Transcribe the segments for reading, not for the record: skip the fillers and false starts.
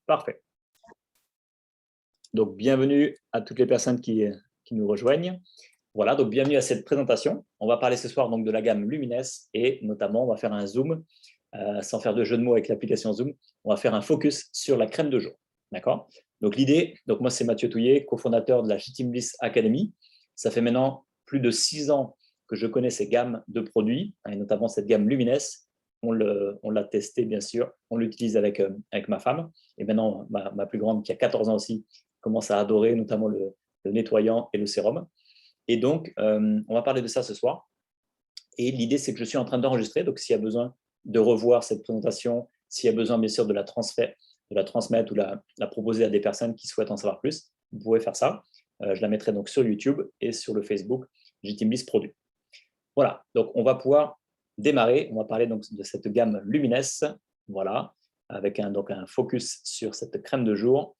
Parfait. Donc, bienvenue à toutes les personnes qui nous rejoignent. Voilà, donc bienvenue à cette présentation. On va parler ce soir donc de la gamme Lumines et notamment, on va faire un zoom, sans faire de jeu de mots avec l'application Zoom, on va faire un focus sur la crème de jour. D'accord? Donc, l'idée, donc moi, c'est Mathieu Touillet, cofondateur de la JT Bliss Academy. Ça fait maintenant plus de 6 ans que je connais ces gammes de produits, et notamment cette gamme Lumines. On l'a testé, bien sûr. On l'utilise avec ma femme. Et maintenant, ma plus grande, qui a 14 ans aussi, commence à adorer notamment le nettoyant et le sérum. Et donc, on va parler de ça ce soir. Et l'idée, c'est que je suis en train d'enregistrer. Donc, s'il y a besoin de revoir cette présentation, s'il y a besoin, bien sûr, de la transmettre ou la proposer à des personnes qui souhaitent en savoir plus, vous pouvez faire ça. Je la mettrai donc sur YouTube et sur le Facebook JT Bliss Produits. Voilà, donc on va pouvoir démarrer. On va parler donc de cette gamme Lumines, voilà, avec un focus sur cette crème de jour.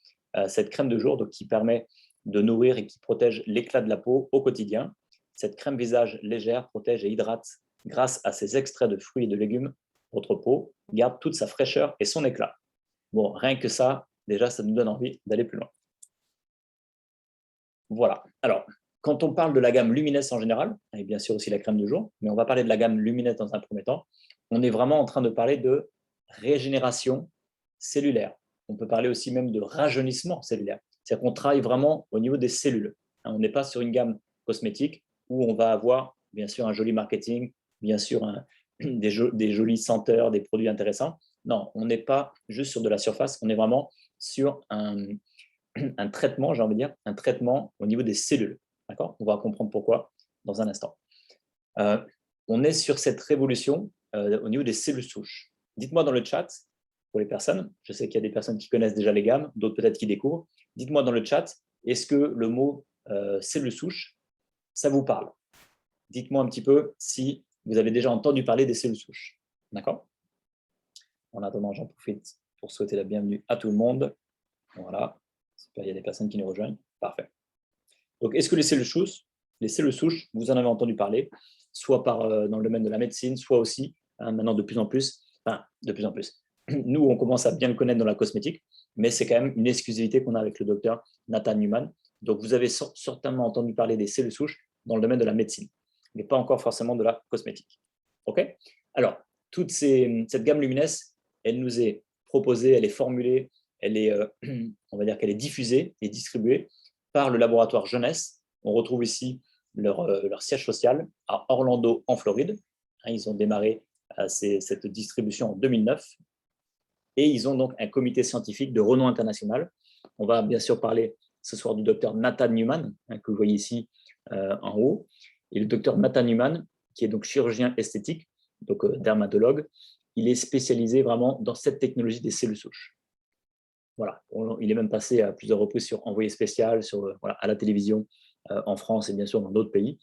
Cette crème de jour donc, qui permet de nourrir et qui protège l'éclat de la peau au quotidien. Cette crème visage légère protège et hydrate grâce à ses extraits de fruits et de légumes. Votre peau garde toute sa fraîcheur et son éclat. Bon, rien que ça, déjà, ça nous donne envie d'aller plus loin. Voilà. Alors, quand on parle de la gamme Lumines en général, et bien sûr aussi la crème de jour, mais on va parler de la gamme Lumines dans un premier temps, on est vraiment en train de parler de régénération cellulaire. On peut parler aussi même de rajeunissement cellulaire. C'est-à-dire qu'on travaille vraiment au niveau des cellules. On n'est pas sur une gamme cosmétique où on va avoir bien sûr un joli marketing, bien sûr des jolies senteurs, des produits intéressants. Non, on n'est pas juste sur de la surface, on est vraiment sur un traitement, j'ai envie de dire, un traitement au niveau des cellules. D'accord? On va comprendre pourquoi dans un instant. On est sur cette révolution au niveau des cellules souches. Dites-moi dans le chat, pour les personnes, je sais qu'il y a des personnes qui connaissent déjà les gammes, d'autres peut-être qui découvrent. Dites-moi dans le chat, est-ce que le mot cellules souches, ça vous parle? Dites-moi un petit peu si vous avez déjà entendu parler des cellules souches. D'accord? En attendant, j'en profite pour souhaiter la bienvenue à tout le monde. Voilà. Super, il y a des personnes qui nous rejoignent. Parfait. Donc, est-ce que les cellules souches, vous en avez entendu parler, soit dans le domaine de la médecine, soit aussi, maintenant de plus en plus, nous, on commence à bien le connaître dans la cosmétique, mais c'est quand même une exclusivité qu'on a avec le docteur Nathan Newman. Donc, vous avez certainement entendu parler des cellules souches dans le domaine de la médecine, mais pas encore forcément de la cosmétique. OK? Alors, cette gamme Lumines, elle nous est proposée, elle est formulée, on va dire qu'elle est diffusée et distribuée par le laboratoire Jeunesse. On retrouve ici leur siège social à Orlando, en Floride. Ils ont démarré cette distribution en 2009. Et ils ont donc un comité scientifique de renom international. On va bien sûr parler ce soir du docteur Nathan Newman, que vous voyez ici en haut. Et le docteur Nathan Newman, qui est donc chirurgien esthétique, donc dermatologue, il est spécialisé vraiment dans cette technologie des cellules souches. Voilà, il est même passé à plusieurs reprises sur Envoyé spécial, à la télévision en France et bien sûr dans d'autres pays,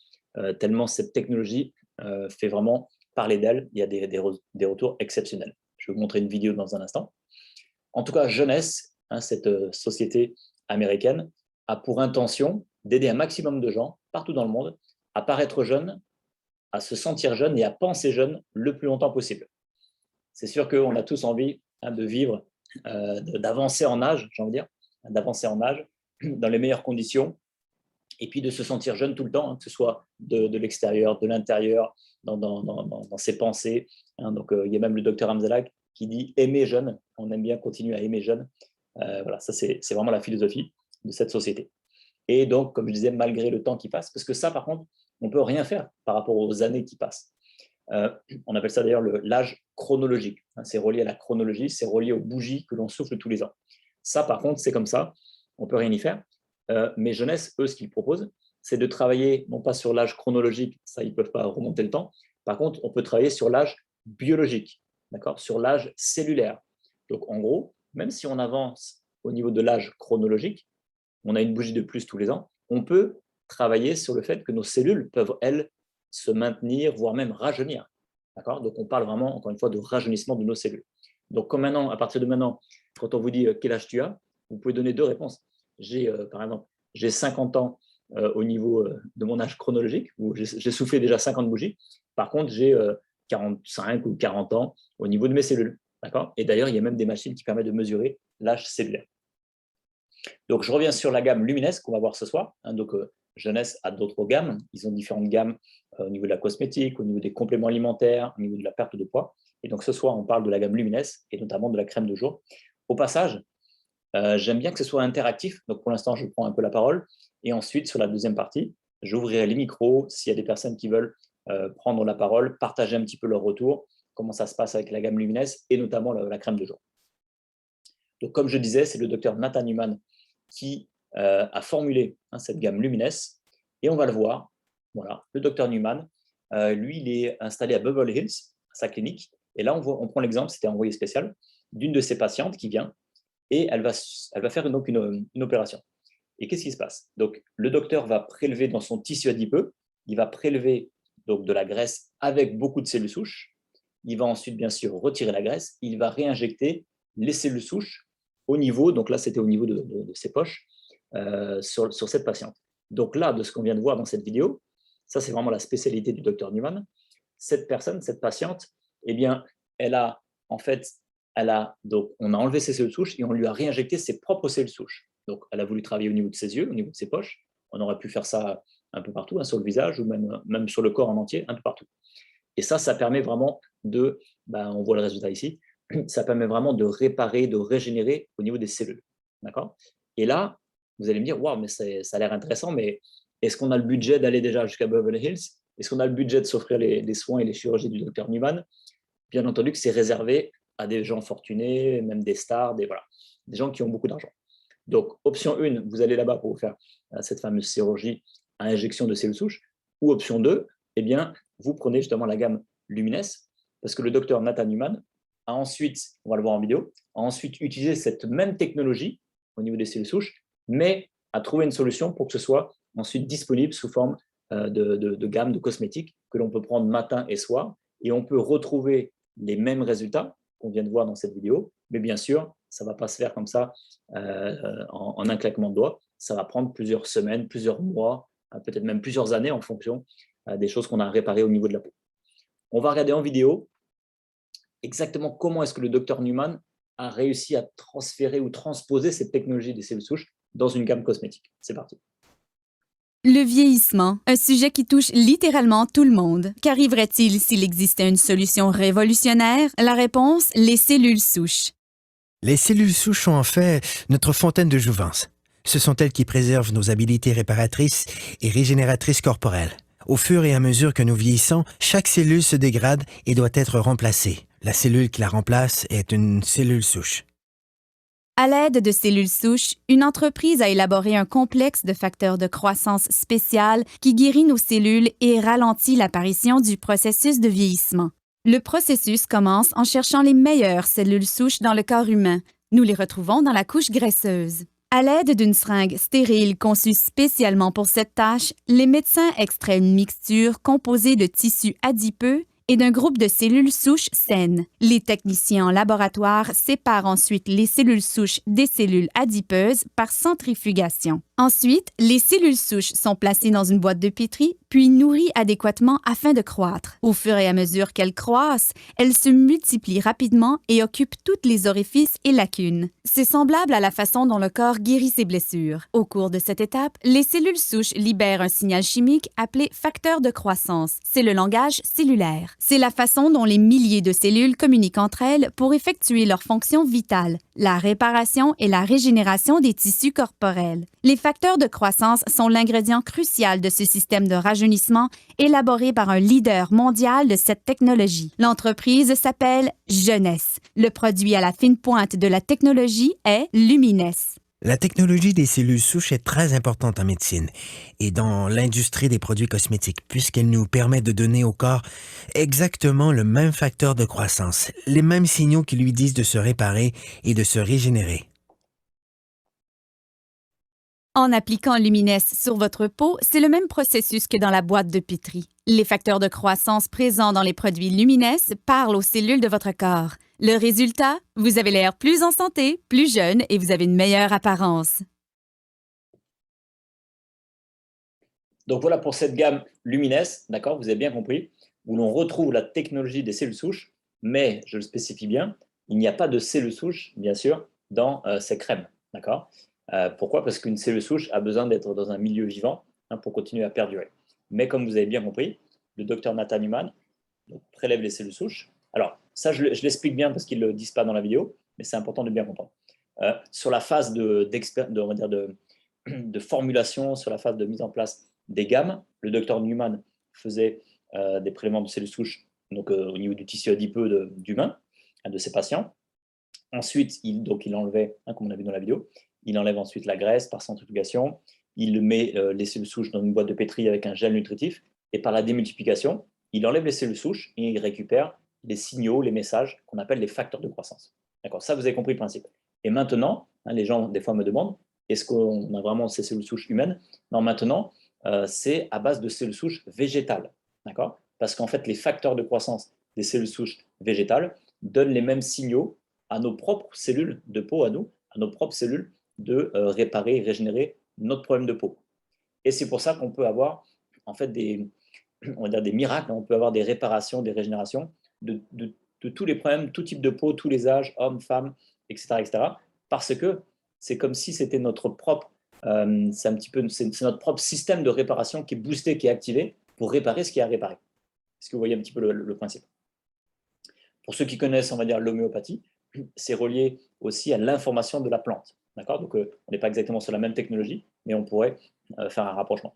tellement cette technologie fait vraiment parler d'elle. Il y a des retours exceptionnels. Je vais vous montrer une vidéo dans un instant. En tout cas, Jeunesse, cette société américaine, a pour intention d'aider un maximum de gens partout dans le monde à paraître jeunes, à se sentir jeunes et à penser jeunes le plus longtemps possible. C'est sûr qu'on a tous envie de vivre, d'avancer en âge, j'ai envie de dire, d'avancer en âge dans les meilleures conditions et puis de se sentir jeune tout le temps, que ce soit de l'extérieur, de l'intérieur, dans ses pensées. Donc, il y a même le docteur Amzalak qui dit « aimer jeune », on aime bien continuer à aimer jeune. Voilà, ça c'est vraiment la philosophie de cette société. Et donc, comme je disais, malgré le temps qui passe, parce que ça, par contre, on ne peut rien faire par rapport aux années qui passent. On appelle ça d'ailleurs l'âge chronologique. C'est relié à la chronologie, c'est relié aux bougies que l'on souffle tous les ans. Ça, par contre, c'est comme ça, on ne peut rien y faire. Mais Jeunesse, eux, ce qu'ils proposent, c'est de travailler, non pas sur l'âge chronologique, ça, ils ne peuvent pas remonter le temps. Par contre, on peut travailler sur l'âge biologique, sur l'âge cellulaire. Donc, en gros, même si on avance au niveau de l'âge chronologique, on a une bougie de plus tous les ans, on peut travailler sur le fait que nos cellules peuvent, elles, se maintenir, voire même rajeunir. Donc, on parle vraiment, encore une fois, de rajeunissement de nos cellules. Donc, comme maintenant, à partir de maintenant, quand on vous dit quel âge tu as, vous pouvez donner deux réponses. Par exemple, j'ai 50 ans au niveau de mon âge chronologique, où j'ai soufflé déjà 50 bougies. Par contre, j'ai 45 ou 40 ans au niveau de mes cellules. Et d'ailleurs, il y a même des machines qui permettent de mesurer l'âge cellulaire. Donc, je reviens sur la gamme Lumines qu'on va voir ce soir. Donc, Jeunesse a d'autres gammes. Ils ont différentes gammes au niveau de la cosmétique, au niveau des compléments alimentaires, au niveau de la perte de poids. Et donc, ce soir, on parle de la gamme Lumines et notamment de la crème de jour. Au passage, j'aime bien que ce soit interactif. Donc, pour l'instant, je prends un peu la parole. Et ensuite, sur la deuxième partie, j'ouvrirai les micros s'il y a des personnes qui veulent prendre la parole, partager un petit peu leur retour, comment ça se passe avec la gamme Lumines et notamment la crème de jour. Donc, comme je disais, c'est le docteur Nathan Newman qui a formulé cette gamme Lumines. Et on va le voir. Voilà, le docteur Newman, lui, il est installé à Beverly Hills, à sa clinique. Et là, on prend l'exemple, c'était un envoyé spécial, d'une de ses patientes qui vient et elle va faire une opération. Et qu'est-ce qui se passe? Donc, le docteur va prélever dans son tissu adipeux, il va prélever donc, de la graisse avec beaucoup de cellules souches. Il va ensuite, bien sûr, retirer la graisse. Il va réinjecter les cellules souches au niveau, donc là, c'était au niveau de ses poches, sur cette patiente. Donc là, de ce qu'on vient de voir dans cette vidéo, ça, c'est vraiment la spécialité du docteur Newman. Cette personne, cette patiente, eh bien, donc, on a enlevé ses cellules souches et on lui a réinjecté ses propres cellules souches. Donc, elle a voulu travailler au niveau de ses yeux, au niveau de ses poches. On aurait pu faire ça un peu partout, sur le visage ou même sur le corps en entier, un peu partout. Et ça permet vraiment on voit le résultat ici, ça permet vraiment de réparer, de régénérer au niveau des cellules. D'accord? Et là, vous allez me dire, waouh, mais ça a l'air intéressant, mais est-ce qu'on a le budget d'aller déjà jusqu'à Beverly Hills? Est-ce qu'on a le budget de s'offrir les soins et les chirurgies du docteur Newman? Bien entendu que c'est réservé à des gens fortunés, même des stars, des gens qui ont beaucoup d'argent. Donc, option 1, vous allez là-bas pour vous faire cette fameuse chirurgie à injection de cellules souches. Ou option 2, eh bien, vous prenez justement la gamme Lumines, parce que le docteur Nathan Newman a ensuite, on va le voir en vidéo, a ensuite utilisé cette même technologie au niveau des cellules souches, mais a trouvé une solution pour que ce soit ensuite disponible sous forme de gamme de cosmétiques que l'on peut prendre matin et soir, et on peut retrouver les mêmes résultats qu'on vient de voir dans cette vidéo, mais bien sûr, ça ne va pas se faire comme ça en un claquement de doigts. Ça va prendre plusieurs semaines, plusieurs mois, peut-être même plusieurs années en fonction des choses qu'on a réparées au niveau de la peau. On va regarder en vidéo exactement comment est-ce que le docteur Newman a réussi à transférer ou transposer cette technologie des cellules souches dans une gamme cosmétique. C'est parti. Le vieillissement, un sujet qui touche littéralement tout le monde. Qu'arriverait-il s'il existait une solution révolutionnaire? La réponse, les cellules souches. Les cellules souches sont en fait notre fontaine de jouvence. Ce sont elles qui préservent nos habiletés réparatrices et régénératrices corporelles. Au fur et à mesure que nous vieillissons, chaque cellule se dégrade et doit être remplacée. La cellule qui la remplace est une cellule souche. À l'aide de cellules souches, une entreprise a élaboré un complexe de facteurs de croissance spécial qui guérit nos cellules et ralentit l'apparition du processus de vieillissement. Le processus commence en cherchant les meilleures cellules souches dans le corps humain. Nous les retrouvons dans la couche graisseuse. À l'aide d'une seringue stérile conçue spécialement pour cette tâche, les médecins extraient une mixture composée de tissus adipeux et d'un groupe de cellules souches saines. Les techniciens en laboratoire séparent ensuite les cellules souches des cellules adipeuses par centrifugation. Ensuite, les cellules souches sont placées dans une boîte de pétri, puis nourries adéquatement afin de croître. Au fur et à mesure qu'elles croissent, elles se multiplient rapidement et occupent tous les orifices et lacunes. C'est semblable à la façon dont le corps guérit ses blessures. Au cours de cette étape, les cellules souches libèrent un signal chimique appelé facteur de croissance. C'est le langage cellulaire. C'est la façon dont les milliers de cellules communiquent entre elles pour effectuer leurs fonctions vitales, la réparation et la régénération des tissus corporels. Les facteurs de croissance sont l'ingrédient crucial de ce système de rajeunissement élaboré par un leader mondial de cette technologie. L'entreprise s'appelle Jeunesse. Le produit à la fine pointe de la technologie est Lumines. La technologie des cellules souches est très importante en médecine et dans l'industrie des produits cosmétiques puisqu'elle nous permet de donner au corps exactement le même facteur de croissance, les mêmes signaux qui lui disent de se réparer et de se régénérer. En appliquant Lumines sur votre peau, c'est le même processus que dans la boîte de pétri. Les facteurs de croissance présents dans les produits Lumines parlent aux cellules de votre corps. Le résultat, vous avez l'air plus en santé, plus jeune et vous avez une meilleure apparence. Donc voilà pour cette gamme Lumines, d'accord, vous avez bien compris, où l'on retrouve la technologie des cellules souches, mais, je le spécifie bien, il n'y a pas de cellules souches, bien sûr, dans ces crèmes. D'accord? Pourquoi? Parce qu'une cellule souche a besoin d'être dans un milieu vivant pour continuer à perdurer. Mais comme vous avez bien compris, le docteur Nathan Newman prélève les cellules souches. Alors, ça, je l'explique bien parce qu'ils ne le disent pas dans la vidéo, mais c'est important de bien comprendre. Sur la phase de formulation, sur la phase de mise en place des gammes, le docteur Newman faisait des prélèvements de cellules souches donc, au niveau du tissu adipeux d'humains, de ses patients. Ensuite, il enlevait, comme on a vu dans la vidéo, il enlève ensuite la graisse par centrifugation, il met les cellules souches dans une boîte de pétri avec un gel nutritif, et par la démultiplication, il enlève les cellules souches et il récupère les signaux, les messages qu'on appelle les facteurs de croissance. D'accord, ça, vous avez compris le principe. Et maintenant, les gens, des fois, me demandent, est-ce qu'on a vraiment ces cellules souches humaines? Non, maintenant, c'est à base de cellules souches végétales. D'accord? Parce qu'en fait, les facteurs de croissance des cellules souches végétales donnent les mêmes signaux à nos propres cellules de peau, à nos propres cellules, de réparer, régénérer notre problème de peau. Et c'est pour ça qu'on peut avoir en fait on va dire des miracles, on peut avoir des réparations, des régénérations de tous les problèmes, tout type de peau, tous les âges, hommes, femmes, etc., etc. Parce que c'est comme si c'était notre propre, c'est notre propre système de réparation qui est boosté, qui est activé pour réparer ce qui est à réparer. Est-ce que vous voyez un petit peu le principe? Pour ceux qui connaissent, on va dire, l'homéopathie, c'est relié aussi à l'information de la plante. D'accord? Donc, on n'est pas exactement sur la même technologie, mais on pourrait faire un rapprochement.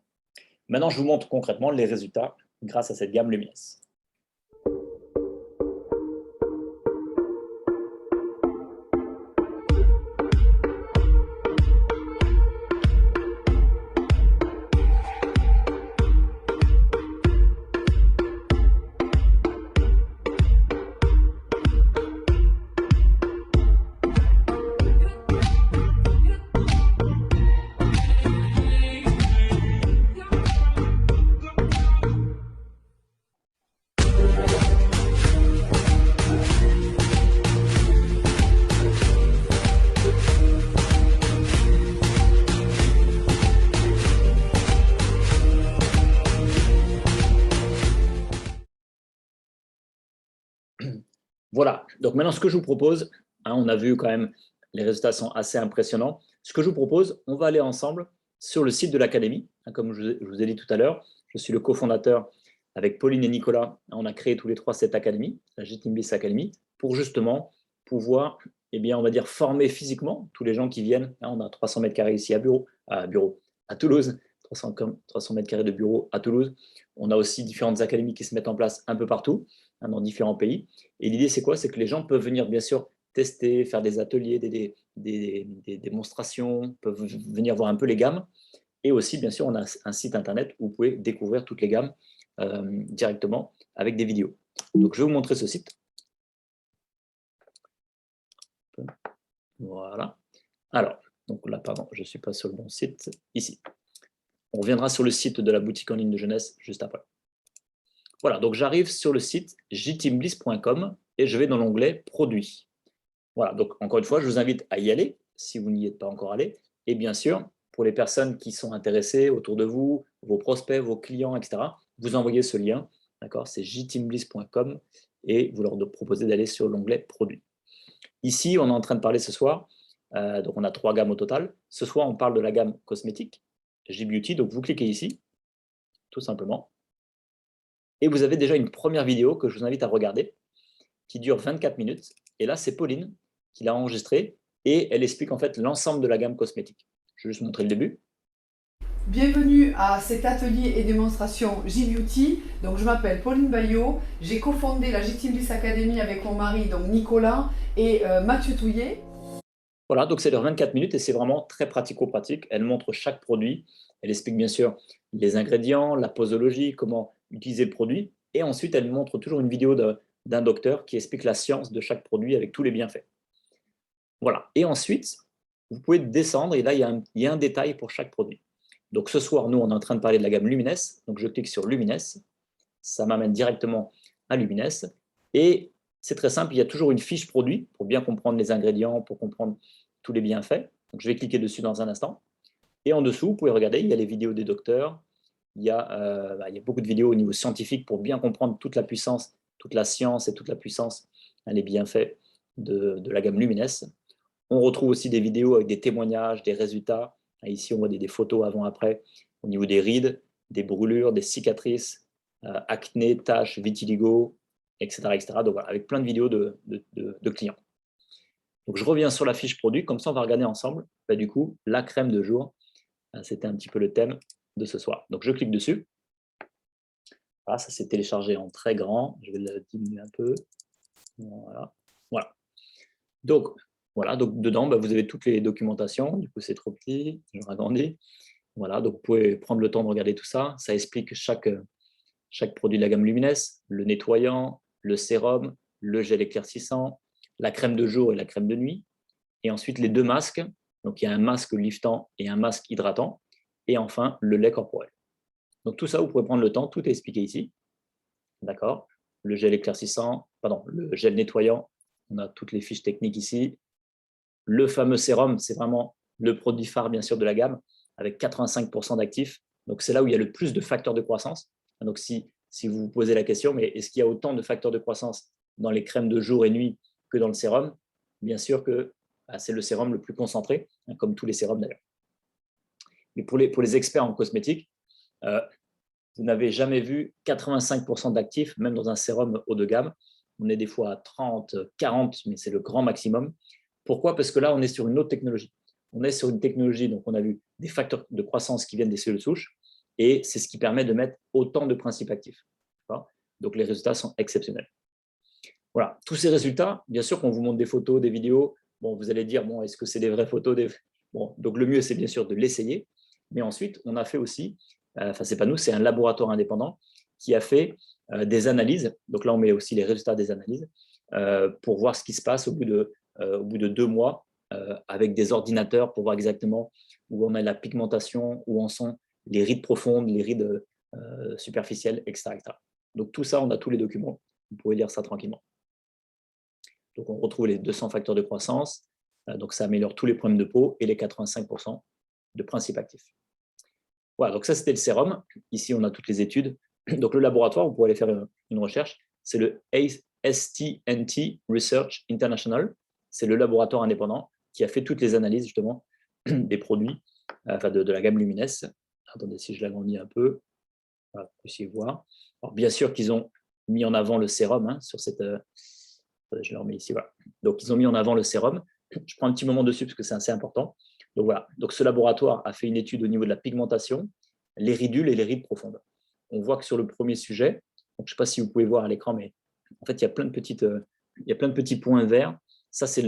Maintenant, je vous montre concrètement les résultats grâce à cette gamme Lumines. Voilà, donc maintenant ce que je vous propose, on a vu quand même, les résultats sont assez impressionnants. Ce que je vous propose, on va aller ensemble sur le site de l'Académie. Comme je vous ai dit tout à l'heure, je suis le cofondateur avec Pauline et Nicolas. On a créé tous les trois cette académie, la J-Team Bliss Academy, pour justement pouvoir, on va dire, former physiquement tous les gens qui viennent. On a 300 mètres carrés ici à Toulouse, 300 mètres carrés de bureau à Toulouse. On a aussi différentes académies qui se mettent en place un peu partout, dans différents pays. Et l'idée, c'est quoi? C'est que les gens peuvent venir, bien sûr, tester, faire des ateliers, des démonstrations, peuvent venir voir un peu les gammes. Et aussi, bien sûr, on a un site internet où vous pouvez découvrir toutes les gammes directement avec des vidéos. Donc, je vais vous montrer ce site. Voilà. Alors, donc là, pardon, je ne suis pas sur le bon site. Ici. On reviendra sur le site de la boutique en ligne de jeunesse juste après. Voilà, donc j'arrive sur le site jteambliss.com et je vais dans l'onglet Produits. Voilà, donc encore une fois, je vous invite à y aller si vous n'y êtes pas encore allé. Et bien sûr, pour les personnes qui sont intéressées autour de vous, vos prospects, vos clients, etc., vous envoyez ce lien, d'accord? C'est jteambliss.com et vous leur proposez d'aller sur l'onglet Produits. Ici, on est en train de parler ce soir, donc on a 3 gammes au total. Ce soir, on parle de la gamme cosmétique, J-Beauty, donc vous cliquez ici, tout simplement. Et vous avez déjà une première vidéo que je vous invite à regarder, qui dure 24 minutes. Et là, c'est Pauline qui l'a enregistrée et elle explique en fait l'ensemble de la gamme cosmétique. Je vais juste montrer le début. Bienvenue à cet atelier et démonstration J-Beauty. Donc, je m'appelle Pauline Bayot. J'ai cofondé la J-Team Bliss Academy avec mon mari, donc Nicolas, et Mathieu Touillet. Voilà, donc c'est de 24 minutes et c'est vraiment très pratico-pratique. Elle montre chaque produit. Elle explique bien sûr les ingrédients, la posologie, comment utiliser le produit. Et ensuite, elle montre toujours une vidéo d'un docteur qui explique la science de chaque produit avec tous les bienfaits. Voilà. Et ensuite, vous pouvez descendre et là, il y a un détail pour chaque produit. Donc ce soir, nous, on est en train de parler de la gamme Lumines. Donc je clique sur Lumines. Ça m'amène directement à Lumines. Et c'est très simple, il y a toujours une fiche produit pour bien comprendre les ingrédients, pour comprendre tous les bienfaits. Donc je vais cliquer dessus dans un instant. Et en dessous, vous pouvez regarder, il y a les vidéos des docteurs. Il y a beaucoup de vidéos au niveau scientifique pour bien comprendre toute la puissance, toute la science et toute la puissance, les bienfaits de la gamme Luminesse. On retrouve aussi des vidéos avec des témoignages, des résultats. Ici, on voit des photos avant-après au niveau des rides, des brûlures, des cicatrices, acné, taches, vitiligo, etc., etc. Donc voilà, avec plein de vidéos de clients. Donc je reviens sur la fiche produit, comme ça on va regarder ensemble, du coup, la crème de jour. C'était un petit peu le thème de ce soir. Donc je clique dessus. Voilà, ça s'est téléchargé en très grand. Je vais le diminuer un peu. Voilà. Voilà. Donc, voilà, donc dedans, vous avez toutes les documentations. Du coup, c'est trop petit. Je ragrandis. Voilà, donc vous pouvez prendre le temps de regarder tout ça. Ça explique chaque produit de la gamme Luminesse, le nettoyant, le sérum, le gel éclaircissant, la crème de jour et la crème de nuit. Et ensuite, les deux masques. Donc, il y a un masque liftant et un masque hydratant. Et enfin, le lait corporel. Donc, tout ça, vous pouvez prendre le temps. Tout est expliqué ici. D'accord. Le gel éclaircissant, pardon, le gel nettoyant. On a toutes les fiches techniques ici. Le fameux sérum, c'est vraiment le produit phare, bien sûr, de la gamme, avec 85% d'actifs. Donc, c'est là où il y a le plus de facteurs de croissance. Donc, si vous vous posez la question, mais est-ce qu'il y a autant de facteurs de croissance dans les crèmes de jour et nuit que dans le sérum? Bien sûr que c'est le sérum le plus concentré, comme tous les sérums d'ailleurs. Mais pour les experts en cosmétique, vous n'avez jamais vu 85% d'actifs, même dans un sérum haut de gamme. On est des fois à 30, 40, mais c'est le grand maximum. Pourquoi? Parce que là, on est sur une autre technologie. On est sur une technologie, donc on a vu des facteurs de croissance qui viennent des cellules souches, et c'est ce qui permet de mettre autant de principes actifs. Donc les résultats sont exceptionnels. Voilà, tous ces résultats, bien sûr qu'on vous montre des photos, des vidéos, bon, vous allez dire, bon, est-ce que c'est des vraies photos Bon, donc le mieux, c'est bien sûr de l'essayer, mais ensuite, on a fait aussi, enfin, c'est pas nous, c'est un laboratoire indépendant qui a fait des analyses, donc là, on met aussi les résultats des analyses, pour voir ce qui se passe au bout de 2 mois, avec des ordinateurs pour voir exactement où on a la pigmentation, où en sont les rides profondes, les rides superficielles, etc., etc. Donc tout ça, on a tous les documents. Vous pouvez lire ça tranquillement. Donc on retrouve les 200 facteurs de croissance. Donc ça améliore tous les problèmes de peau et les 85% de principes actifs. Voilà, donc ça c'était le sérum. Ici, on a toutes les études. Donc le laboratoire, vous pouvez aller faire une recherche. C'est le STNT Research International. C'est le laboratoire indépendant qui a fait toutes les analyses justement des produits, enfin de la gamme Luminesse. Attendez, si je l'agrandis un peu, voilà, vous puissiez voir. Alors, bien sûr qu'ils ont mis en avant le sérum sur cette. Je le remets ici, voilà. Donc, ils ont mis en avant le sérum. Je prends un petit moment dessus parce que c'est assez important. Donc, voilà. Donc, ce laboratoire a fait une étude au niveau de la pigmentation, les ridules et les rides profondes. On voit que sur le premier sujet, donc, je ne sais pas si vous pouvez voir à l'écran, mais en fait, il y a plein de petits points verts. Ça, c'est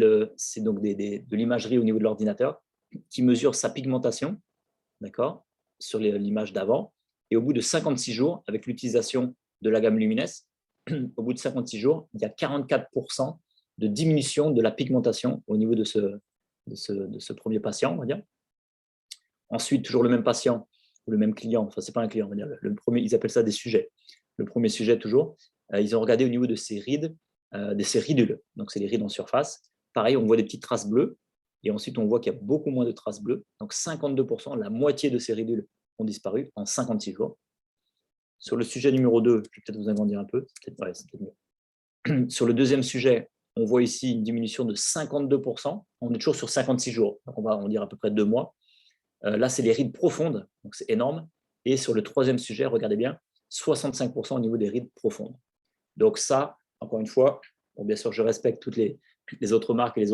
donc de l'imagerie au niveau de l'ordinateur qui mesure sa pigmentation, d'accord, sur l'image d'avant. Et au bout de 56 jours, avec l'utilisation de la gamme Luminesse, au bout de 56 jours, il y a 44% de diminution de la pigmentation au niveau de ce premier patient, on va dire. Ensuite, toujours le même patient, ou le même client, enfin, ce n'est pas un client, on va dire, ils appellent ça des sujets. Le premier sujet, toujours, ils ont regardé au niveau de ces rides, de ces ridules. Donc, c'est les rides en surface. Pareil, on voit des petites traces bleues. Et ensuite, on voit qu'il y a beaucoup moins de traces bleues. Donc, 52%, la moitié de ces ridules ont disparu en 56 jours. Sur le sujet numéro 2, je vais peut-être vous agrandir un peu. C'est peut-être mieux. Sur le deuxième sujet, on voit ici une diminution de 52%. On est toujours sur 56 jours. Donc, on va dire à peu près 2 mois. Là, c'est les rides profondes. Donc, c'est énorme. Et sur le troisième sujet, regardez bien, 65% au niveau des rides profondes. Donc ça, encore une fois, bon, bien sûr, je respecte toutes les autres marques et les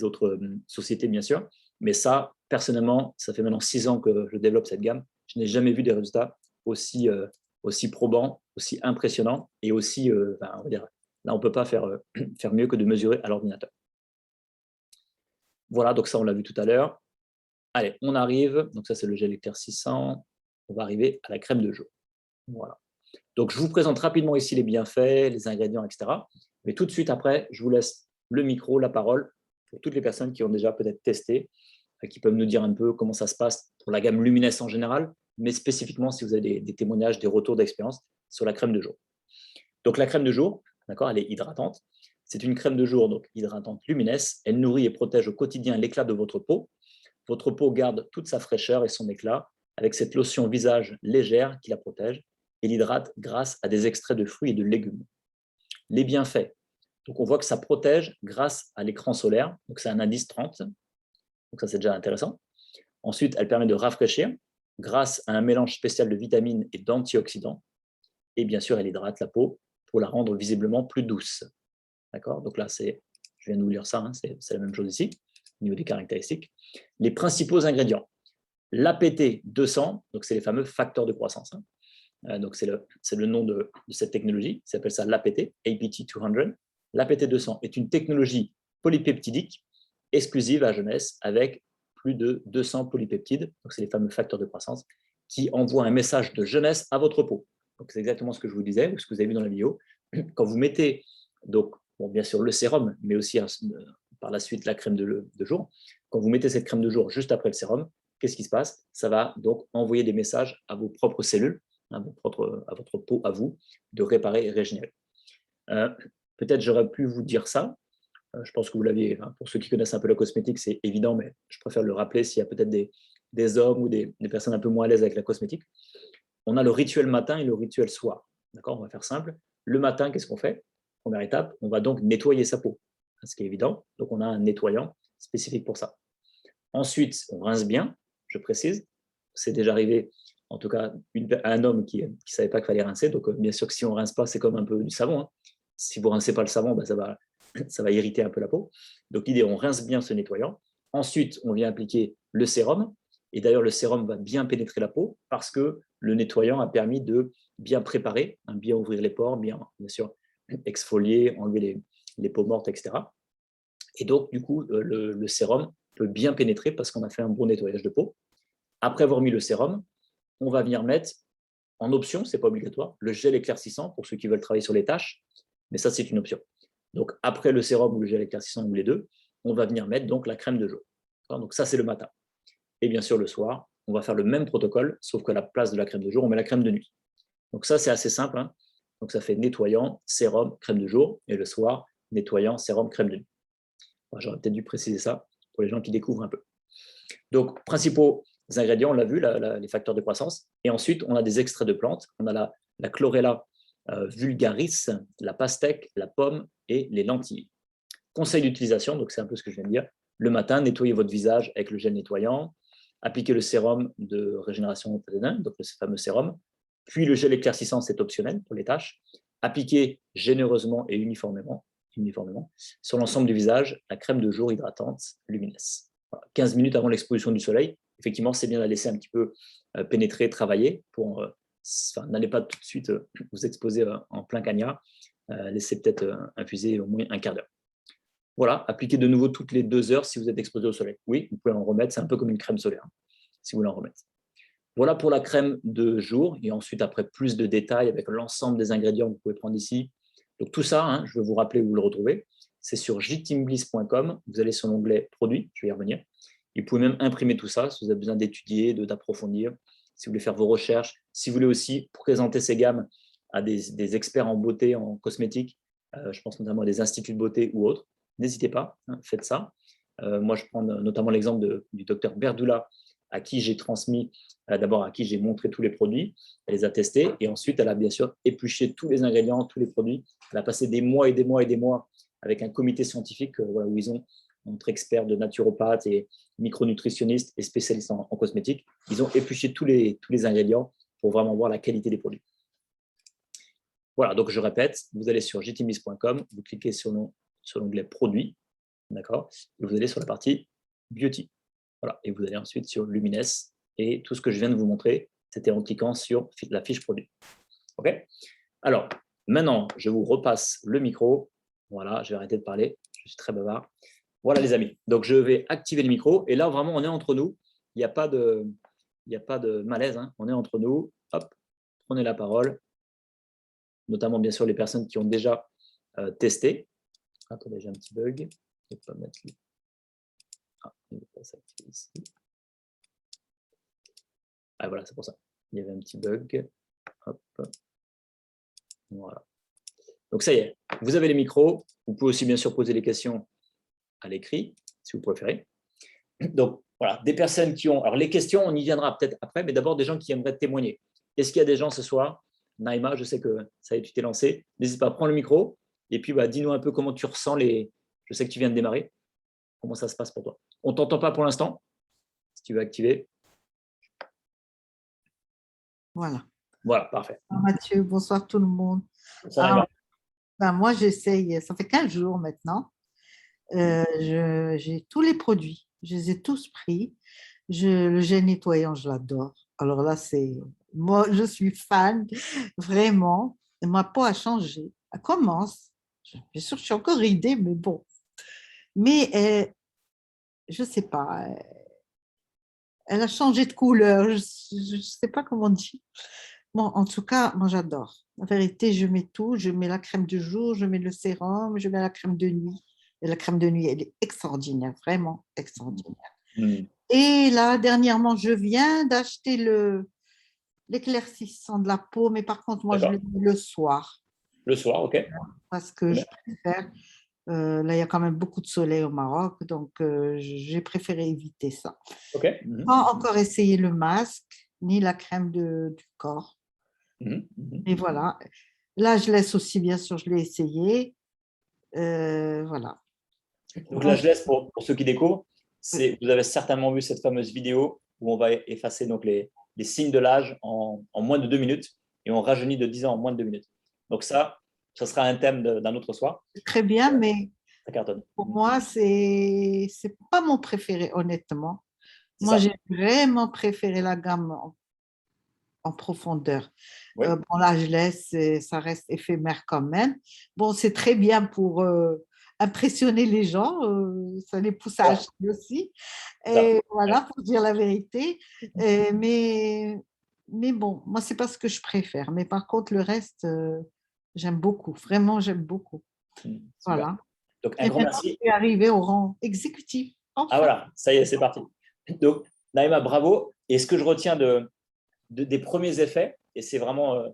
autres sociétés, bien sûr. Mais ça, personnellement, ça fait maintenant 6 ans que je développe cette gamme. Je n'ai jamais vu des résultats aussi probants, aussi impressionnants et aussi, on va dire, là, on ne peut pas faire mieux que de mesurer à l'ordinateur. Voilà, donc ça, on l'a vu tout à l'heure. Allez, on arrive. Donc ça, c'est le gel éclaircissant. On va arriver à la crème de jour. Voilà. Donc, je vous présente rapidement ici les bienfaits, les ingrédients, etc. Mais tout de suite après, je vous laisse le micro, la parole pour toutes les personnes qui ont déjà peut-être testé, qui peuvent nous dire un peu comment ça se passe pour la gamme Luminesse en général, mais spécifiquement si vous avez des témoignages, des retours d'expérience sur la crème de jour. Donc, la crème de jour, d'accord, elle est hydratante. C'est une crème de jour donc hydratante Luminesse. Elle nourrit et protège au quotidien l'éclat de votre peau. Votre peau garde toute sa fraîcheur et son éclat avec cette lotion visage légère qui la protège et l'hydrate grâce à des extraits de fruits et de légumes. Les bienfaits. Donc, on voit que ça protège grâce à l'écran solaire. Donc, c'est un indice 30. Donc, ça, c'est déjà intéressant. Ensuite, elle permet de rafraîchir grâce à un mélange spécial de vitamines et d'antioxydants. Et bien sûr, elle hydrate la peau pour la rendre visiblement plus douce. D'accord? Donc là, je viens de vous lire ça, hein, c'est la même chose ici, au niveau des caractéristiques. Les principaux ingrédients. L'APT 200, donc c'est les fameux facteurs de croissance. Hein. Donc c'est le nom de cette technologie, ça s'appelle ça l'APT, APT 200. L'APT 200 est une technologie polypeptidique exclusive à jeunesse avec plus de 200 polypeptides, donc c'est les fameux facteurs de croissance, qui envoient un message de jeunesse à votre peau. Donc c'est exactement ce que je vous disais, ou ce que vous avez vu dans la vidéo. Quand vous mettez, donc, bon, bien sûr le sérum, mais aussi par la suite la crème de jour, quand vous mettez cette crème de jour juste après le sérum, qu'est-ce qui se passe? Ça va donc envoyer des messages à vos propres cellules, à votre peau, à vous, de réparer et régénérer. Peut-être j'aurais pu vous dire ça, je pense que vous l'aviez, hein, pour ceux qui connaissent un peu la cosmétique, c'est évident, mais je préfère le rappeler s'il y a peut-être des hommes ou des personnes un peu moins à l'aise avec la cosmétique. On a le rituel matin et le rituel soir. D'accord? On va faire simple. Le matin, qu'est-ce qu'on fait? Première étape, on va donc nettoyer sa peau, ce qui est évident. Donc, on a un nettoyant spécifique pour ça. Ensuite, on rince bien, je précise. C'est déjà arrivé, en tout cas, à un homme qui ne savait pas qu'il fallait rincer. Donc, bien sûr que si on ne rince pas, c'est comme un peu du savon. Hein. Si vous ne rincez pas le savon, ben, ça va irriter un peu la peau. Donc, l'idée, on rince bien ce nettoyant. Ensuite, on vient appliquer le sérum. Et d'ailleurs, le sérum va bien pénétrer la peau parce que le nettoyant a permis de bien préparer, hein, bien ouvrir les pores, bien sûr exfolier, enlever les peaux mortes, etc. Et donc, du coup, le sérum peut bien pénétrer parce qu'on a fait un bon nettoyage de peau. Après avoir mis le sérum, on va venir mettre, en option, ce n'est pas obligatoire, le gel éclaircissant pour ceux qui veulent travailler sur les taches, mais ça, c'est une option. Donc, après le sérum ou le gel éclaircissant ou les deux, on va venir mettre donc la crème de jour. Donc, ça, c'est le matin. Et bien sûr, le soir, on va faire le même protocole, sauf qu'à la place de la crème de jour, on met la crème de nuit. Donc ça, c'est assez simple. Hein. Donc ça fait nettoyant, sérum, crème de jour, et le soir, nettoyant, sérum, crème de nuit. Enfin, j'aurais peut-être dû préciser ça pour les gens qui découvrent un peu. Donc, principaux ingrédients, on l'a vu, les facteurs de croissance. Et ensuite, on a des extraits de plantes. On a la chlorella vulgaris, la pastèque, la pomme et les lentilles. Conseil d'utilisation, donc c'est un peu ce que je viens de dire. Le matin, nettoyez votre visage avec le gel nettoyant. Appliquez le sérum de régénération ADN, donc le fameux sérum. Puis le gel éclaircissant, c'est optionnel pour les taches. Appliquez généreusement et uniformément sur l'ensemble du visage la crème de jour hydratante Lumines. Voilà, 15 minutes avant l'exposition du soleil. Effectivement, c'est bien de la laisser un petit peu pénétrer, travailler. N'allez pas tout de suite vous exposer en plein cagnard. Laissez peut-être infuser au moins un quart d'heure. Voilà, appliquez de nouveau toutes les 2 heures si vous êtes exposé au soleil. Oui, vous pouvez en remettre, c'est un peu comme une crème solaire, si vous voulez en remettre. Voilà pour la crème de jour, et ensuite, après, plus de détails avec l'ensemble des ingrédients que vous pouvez prendre ici. Donc tout ça, hein, je vais vous rappeler où vous le retrouvez, c'est sur jteambliss.com, vous allez sur l'onglet produits, je vais y revenir. Et vous pouvez même imprimer tout ça si vous avez besoin d'étudier, d'approfondir, si vous voulez faire vos recherches, si vous voulez aussi présenter ces gammes à des experts en beauté, en cosmétique, je pense notamment à des instituts de beauté ou autres. N'hésitez pas, hein, faites ça. Moi, je prends notamment l'exemple du docteur Berdula, à qui j'ai transmis, d'abord à qui j'ai montré tous les produits, elle les a testés, et ensuite elle a bien sûr épluché tous les ingrédients, tous les produits. Elle a passé des mois et des mois et des mois avec un comité scientifique où ils ont entre experts de naturopathes et micronutritionnistes et spécialistes en cosmétique. Ils ont épluché tous les ingrédients pour vraiment voir la qualité des produits. Voilà, donc je répète, vous allez sur jteambliss.com, vous cliquez sur l'onglet produits, d'accord, et vous allez sur la partie beauty. Voilà, et vous allez ensuite sur Lumines, et tout ce que je viens de vous montrer, c'était en cliquant sur la fiche produit. OK? Alors, maintenant, je vous repasse le micro. Voilà, je vais arrêter de parler, je suis très bavard. Voilà les amis, donc je vais activer le micro, et là vraiment on est entre nous, il n'y a pas de malaise, hein. On est entre nous, hop, prenez la parole, notamment bien sûr les personnes qui ont déjà testé. Attendez, j'ai un petit bug. Je vais pas mettre il ne va pas s'activer ici. Ah voilà, c'est pour ça. Il y avait un petit bug. Hop. Voilà. Donc ça y est, vous avez les micros. Vous pouvez aussi bien sûr poser les questions à l'écrit, si vous préférez. Donc voilà, des personnes qui ont... Alors les questions, on y viendra peut-être après, mais d'abord des gens qui aimeraient témoigner. Est-ce qu'il y a des gens ce soir? Naïma, je sais que ça y est, tu t'es lancé. N'hésite pas à prendre le micro. Et puis, dis-nous un peu comment tu ressens Je sais que tu viens de démarrer. Comment ça se passe pour toi? On ne t'entend pas pour l'instant. Si tu veux activer. Voilà. Voilà, parfait. Bonsoir Mathieu, bonsoir tout le monde. Ça va. Moi, j'essaye, ça fait 15 jours maintenant. J'ai tous les produits, je les ai tous pris. Le gel nettoyant, je l'adore. Alors là, moi, je suis fan, vraiment. Et ma peau a changé. Elle commence. Bien sûr, je suis encore ridée, mais bon. Mais je ne sais pas. Elle a changé de couleur. Je ne sais pas comment dire. Bon, en tout cas, moi, j'adore. En vérité, je mets tout. Je mets la crème du jour, je mets le sérum, je mets la crème de nuit. Et la crème de nuit, elle est extraordinaire, vraiment extraordinaire. Et là, dernièrement, je viens d'acheter l'éclaircissant de la peau, mais par contre, moi, je le mets le soir. Le soir, ok. Parce que je préfère. Là, il y a quand même beaucoup de soleil au Maroc, donc j'ai préféré éviter ça. Ok. Pas encore essayé le masque, ni la crème du corps. Et voilà. Là, je laisse aussi, bien sûr, je l'ai essayé. Voilà. Donc là, je laisse pour ceux qui découvrent. Vous avez certainement vu cette fameuse vidéo où on va effacer donc les signes de l'âge en moins de 2 minutes et on rajeunit de 10 ans en moins de 2 minutes. Donc ça sera un thème d'un autre soir. Très bien, mais ça cartonne. Pour moi, c'est pas mon préféré, honnêtement. Moi, j'ai vraiment préféré la gamme en profondeur. Oui. Bon, là, je laisse, ça reste éphémère quand même. Bon, c'est très bien pour impressionner les gens, ça les pousse à acheter aussi. Et voilà, pour dire la vérité. Mais bon, moi, c'est pas ce que je préfère. Mais par contre, le reste, j'aime beaucoup. Vraiment, j'aime beaucoup. Voilà. Donc, un grand merci. Je suis arrivée au rang exécutif. Enfin. Ah voilà, ça y est, c'est parti. Donc, Naïma, bravo. Et ce que je retiens des premiers effets, et c'est vraiment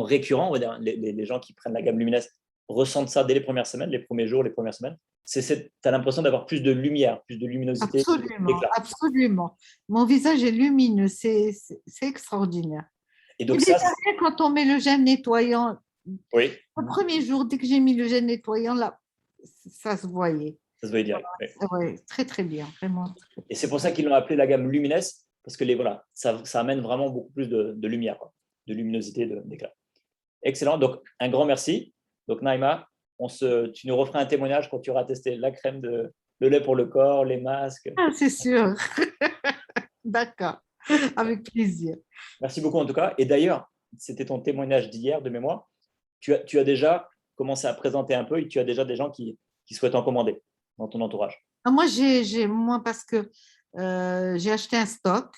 récurrent, on va dire, les gens qui prennent la gamme Luminesse ressentent ça dès les premières semaines, les premiers jours, les premières semaines. Tu as l'impression d'avoir plus de lumière, plus de luminosité. Absolument, absolument. Mon visage est lumineux, c'est extraordinaire. Et donc, quand on met le gel nettoyant, oui. Le premier jour, dès que j'ai mis le gel nettoyant, là, ça se voyait. Ça se voyait direct. Oui, très, très bien, vraiment. Et c'est pour ça qu'ils l'ont appelé la gamme Luminesse, parce que ça amène vraiment beaucoup plus de lumière, de luminosité, d'éclat. Excellent. Donc, un grand merci. Donc, Naïma, tu nous referas un témoignage quand tu auras testé la crème le lait pour le corps, les masques. Ah, c'est sûr. D'accord. Avec plaisir. Merci beaucoup en tout cas. Et d'ailleurs, c'était ton témoignage d'hier de mémoire. Tu as déjà commencé à présenter un peu et tu as déjà des gens qui souhaitent en commander dans ton entourage. Moi, parce que j'ai acheté un stock.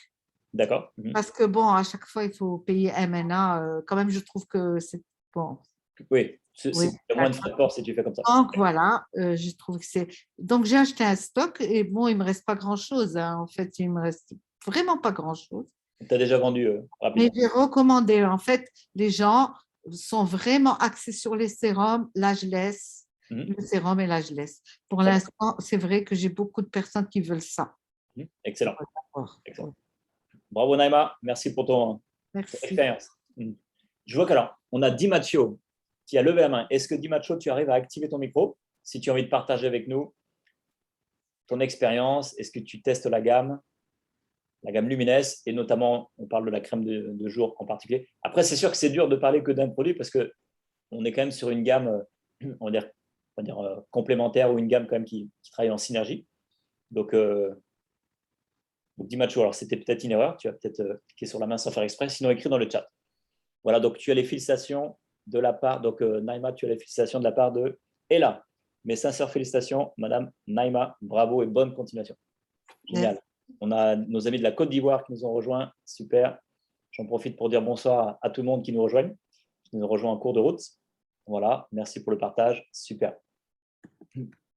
D'accord. Parce que, bon, à chaque fois, il faut payer MNA. Quand même, je trouve que c'est bon. Oui, c'est moins de frais de port si tu fais comme ça. Donc, voilà, je trouve que c'est… Donc, j'ai acheté un stock et bon, il ne me reste pas grand-chose. Hein. En fait, il ne me reste vraiment pas grand-chose. Tu as déjà vendu rapidement. Mais j'ai recommandé. En fait, les gens sont vraiment axés sur les sérums. Là, je laisse le sérum et là, je laisse. Pour l'instant, c'est vrai que j'ai beaucoup de personnes qui veulent ça. Excellent. Excellent. Bravo, Naïma. Merci pour ton expérience. Je vois qu'alors, on a Di Maccio qui a levé la main. Est-ce que Di Maccio, tu arrives à activer ton micro si tu as envie de partager avec nous ton expérience? Est-ce que tu testes la gamme Luminesse, et notamment, on parle de la crème de jour en particulier. Après, c'est sûr que c'est dur de parler que d'un produit parce qu'on est quand même sur une gamme, on va dire complémentaire, ou une gamme quand même qui travaille en synergie. Donc Di Maccio, alors c'était peut-être une erreur, tu as peut-être cliqué sur la main sans faire exprès, sinon écrit dans le chat. Voilà, donc tu as les félicitations de la part, donc Naïma, tu as les félicitations de la part de Ella. Mes sincères félicitations, Madame Naïma, bravo et bonne continuation. Génial. On a nos amis de la Côte d'Ivoire qui nous ont rejoints, super. J'en profite pour dire bonsoir à tout le monde qui nous rejoignent, qui nous rejoint en cours de route. Voilà, merci pour le partage, super.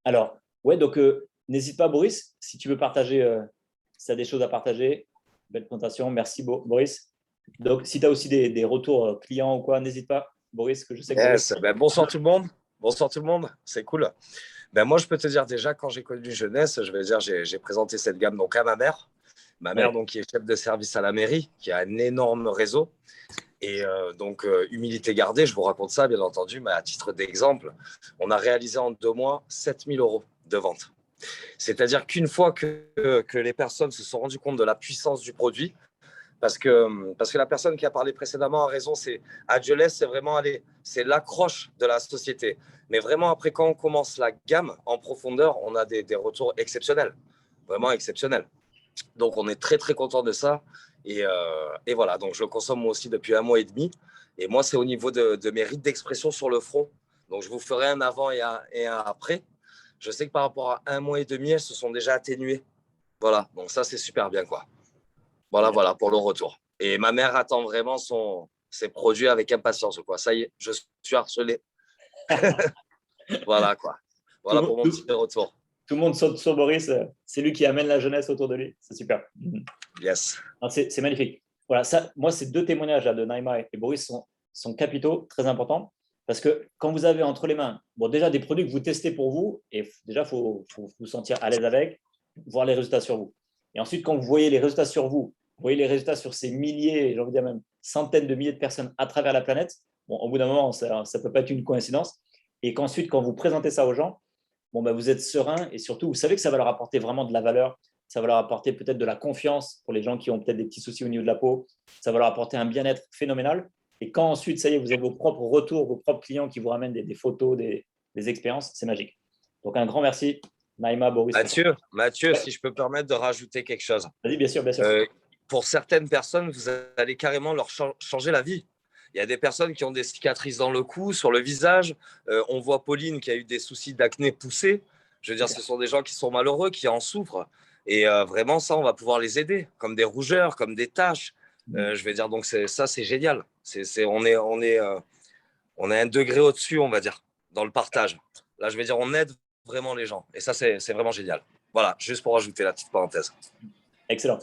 Alors, ouais, donc n'hésite pas, Boris, si tu veux partager, si tu as des choses à partager. Belle présentation, merci Boris. Donc, si tu as aussi des retours clients ou quoi, n'hésite pas, Boris, que je sais que… Bonsoir tout le monde. Bonsoir tout le monde, c'est cool. Moi, je peux te dire déjà, quand j'ai connu Jeunesse, je vais dire, j'ai présenté cette gamme donc à ma mère. Ma mère, donc, qui est chef de service à la mairie, qui a un énorme réseau. Et donc, humilité gardée, je vous raconte ça, bien entendu, mais à titre d'exemple, on a réalisé en 2 mois 7 000 € de vente. C'est-à-dire qu'une fois que les personnes se sont rendues compte de la puissance du produit, parce que la personne qui a parlé précédemment a raison, c'est Adgeless, c'est vraiment c'est l'accroche de la société. Mais vraiment, après, quand on commence la gamme en profondeur, on a des retours exceptionnels, vraiment exceptionnels. Donc, on est très, très content de ça. Et voilà, donc je le consomme moi aussi depuis 1 mois et demi. Et moi, c'est au niveau de mes rides d'expression sur le front. Donc, je vous ferai un avant et un après. Je sais que par rapport à 1 mois et demi, elles se sont déjà atténuées. Voilà, donc ça, c'est super bien, quoi. Voilà pour le retour. Et ma mère attend vraiment ses produits avec impatience, quoi. Ça y est, je suis harcelé. Voilà, quoi. Voilà pour mon petit retour. Tout le monde saute sur Boris. C'est lui qui amène la jeunesse autour de lui. C'est super. Yes. C'est magnifique. Voilà, ça, moi, ces 2 témoignages là, de Naïma et Boris sont capitaux, très importants. Parce que quand vous avez entre les mains, bon, déjà des produits que vous testez pour vous, et déjà, il faut vous sentir à l'aise avec, voir les résultats sur vous. Et ensuite, quand vous voyez les résultats sur vous, vous voyez les résultats sur ces milliers, j'ai envie de dire même centaines de milliers de personnes à travers la planète, bon, au bout d'un moment, ça ne peut pas être une coïncidence. Et qu'ensuite, quand vous présentez ça aux gens, bon, ben, vous êtes serein et surtout, vous savez que ça va leur apporter vraiment de la valeur. Ça va leur apporter peut-être de la confiance pour les gens qui ont peut-être des petits soucis au niveau de la peau. Ça va leur apporter un bien-être phénoménal. Et quand ensuite, ça y est, vous avez vos propres retours, vos propres clients qui vous ramènent des photos, des expériences, c'est magique. Donc, un grand merci, Naïma, Boris. Mathieu, si je peux me permettre de rajouter quelque chose. Vas-y, bien sûr, bien sûr. Pour certaines personnes, vous allez carrément leur changer la vie. Il y a des personnes qui ont des cicatrices dans le cou, sur le visage. On voit Pauline qui a eu des soucis d'acné poussés. Je veux dire, ce sont des gens qui sont malheureux, qui en souffrent. Et vraiment, ça, on va pouvoir les aider, comme des rougeurs, comme des taches. Je vais dire, donc ça, c'est génial. On est un degré au-dessus, on va dire, dans le partage. Là, je vais dire, on aide vraiment les gens. Et ça, c'est vraiment génial. Voilà, juste pour rajouter la petite parenthèse. Excellent.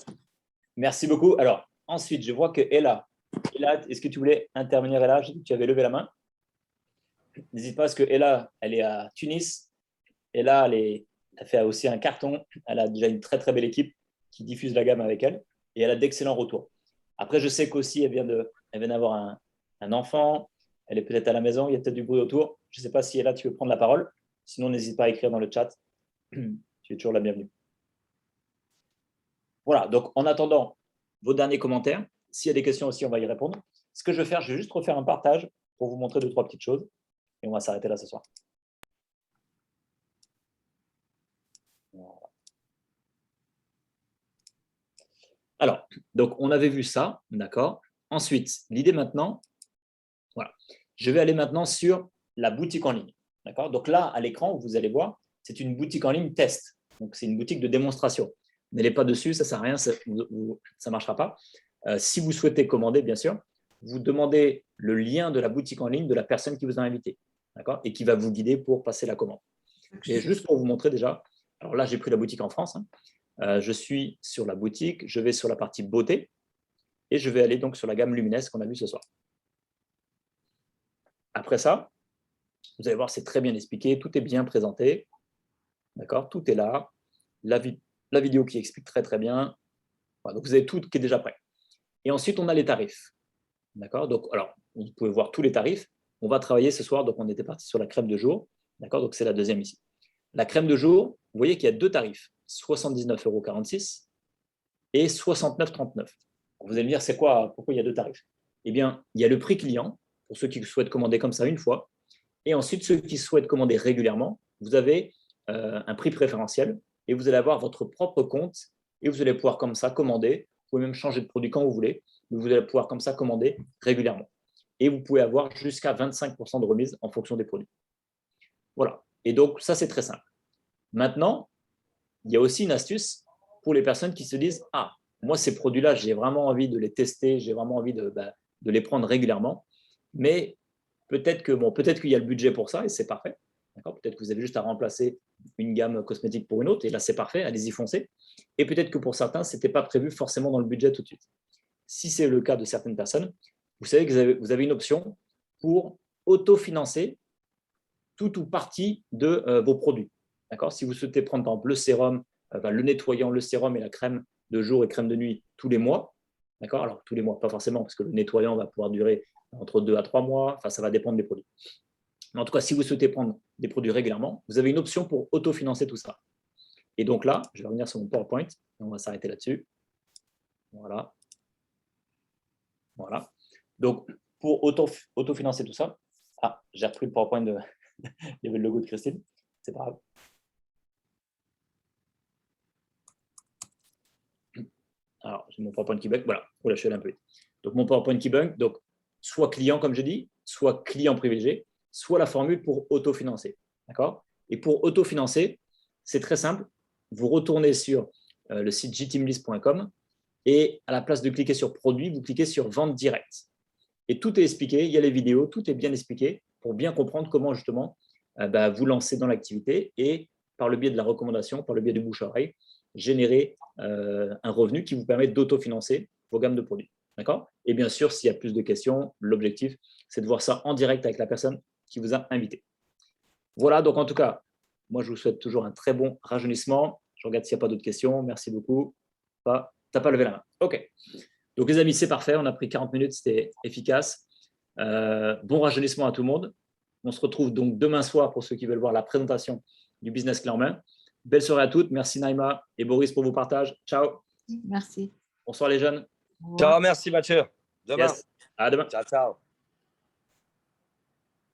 Merci beaucoup. Alors, ensuite, je vois que Ella, est-ce que tu voulais intervenir, Ella? Tu avais levé la main. N'hésite pas, parce que Ella, elle est à Tunis. Ella, elle fait aussi un carton. Elle a déjà une très, très belle équipe qui diffuse la gamme avec elle. Et elle a d'excellents retours. Après, je sais qu'aussi, elle vient d'avoir un enfant. Elle est peut-être à la maison. Il y a peut-être du bruit autour. Je ne sais pas si Ella, tu veux prendre la parole. Sinon, n'hésite pas à écrire dans le chat. Tu es toujours la bienvenue. Voilà, donc en attendant vos derniers commentaires, s'il y a des questions aussi, on va y répondre. Ce que je vais faire, je vais juste refaire un partage pour vous montrer 2-3 petites choses et on va s'arrêter là ce soir. Voilà. Alors, donc on avait vu ça, d'accord. Ensuite, l'idée maintenant, voilà, je vais aller maintenant sur la boutique en ligne, d'accord. Donc là, à l'écran, vous allez voir, c'est une boutique en ligne test. Donc c'est une boutique de démonstration. N'allez pas dessus, ça ne sert à rien, ça ne marchera pas. Si vous souhaitez commander, bien sûr, vous demandez le lien de la boutique en ligne de la personne qui vous a invité, d'accord, et qui va vous guider pour passer la commande. Et juste pour vous montrer déjà, alors là, j'ai pris la boutique en France. Je suis sur la boutique, je vais sur la partie beauté et je vais aller donc sur la gamme Lumines qu'on a vue ce soir. Après ça, vous allez voir, c'est très bien expliqué, tout est bien présenté, d'accord, tout est là, la vidéo qui explique très très bien. Voilà, donc vous avez tout qui est déjà prêt. Et ensuite, on a les tarifs. D'accord. Donc, alors, vous pouvez voir tous les tarifs. On va travailler ce soir. Donc, on était parti sur la crème de jour. D'accord. Donc, c'est la deuxième ici. La crème de jour, vous voyez qu'il y a 2 tarifs, 79,46 € et 69,39 €. Vous allez me dire, c'est quoi, pourquoi il y a 2 tarifs? Eh bien, il y a le prix client pour ceux qui souhaitent commander comme ça une fois. Et ensuite, ceux qui souhaitent commander régulièrement, vous avez un prix préférentiel et vous allez avoir votre propre compte et vous allez pouvoir comme ça commander. Vous pouvez même changer de produit quand vous voulez, mais vous allez pouvoir comme ça commander régulièrement. Et vous pouvez avoir jusqu'à 25% de remise en fonction des produits. Voilà. Et donc, ça, c'est très simple. Maintenant, il y a aussi une astuce pour les personnes qui se disent « Ah, moi, ces produits-là, j'ai vraiment envie de les tester, j'ai vraiment envie de les prendre régulièrement, mais peut-être qu'il y a le budget pour ça et c'est parfait. Peut-être que vous avez juste à remplacer une gamme cosmétique pour une autre et là, c'est parfait, allez-y, foncez. Et peut-être que pour certains, ce n'était pas prévu forcément dans le budget tout de suite. Si c'est le cas de certaines personnes, vous savez que vous avez une option pour autofinancer tout ou partie de vos produits. Si vous souhaitez prendre par exemple le sérum, le nettoyant, le sérum et la crème de jour et crème de nuit tous les mois, D'accord? Alors, tous les mois, pas forcément, parce que le nettoyant va pouvoir durer entre 2 à 3 mois. Enfin, ça va dépendre des produits. Mais en tout cas, si vous souhaitez prendre des produits régulièrement, vous avez une option pour autofinancer tout ça. Et donc là, je vais revenir sur mon PowerPoint. Et on va s'arrêter là-dessus. Voilà. Voilà. Donc, pour autofinancer tout ça, j'ai repris le PowerPoint il y avait le logo de Christine. C'est pas grave. Alors, j'ai mon PowerPoint qui bug. Voilà. Oh là, je suis allé un peu vite. Donc, mon PowerPoint qui bug. Donc, soit client, comme j'ai dit, soit client privilégié, soit la formule pour autofinancer. D'accord? Et pour autofinancer, c'est très simple. Vous retournez sur le site jteamlist.com et à la place de cliquer sur produit, vous cliquez sur vente directe. Et tout est expliqué, il y a les vidéos, tout est bien expliqué pour bien comprendre comment justement vous lancer dans l'activité et par le biais de la recommandation, par le biais du bouche-à-oreille, générer un revenu qui vous permet d'autofinancer vos gammes de produits. D'accord? Et bien sûr, s'il y a plus de questions, l'objectif, c'est de voir ça en direct avec la personne qui vous a invité. Voilà, donc en tout cas, moi, je vous souhaite toujours un très bon rajeunissement. Je regarde s'il n'y a pas d'autres questions. Merci beaucoup. Tu n'as pas levé la main. OK. Donc, les amis, c'est parfait. On a pris 40 minutes. C'était efficace. Bon rajeunissement à tout le monde. On se retrouve donc demain soir pour ceux qui veulent voir la présentation du business clé en main. Belle soirée à toutes. Merci Naïma et Boris pour vos partages. Ciao. Merci. Bonsoir les jeunes. Ciao, merci Mathieu. Demain. Yes. À demain. Ciao, ciao.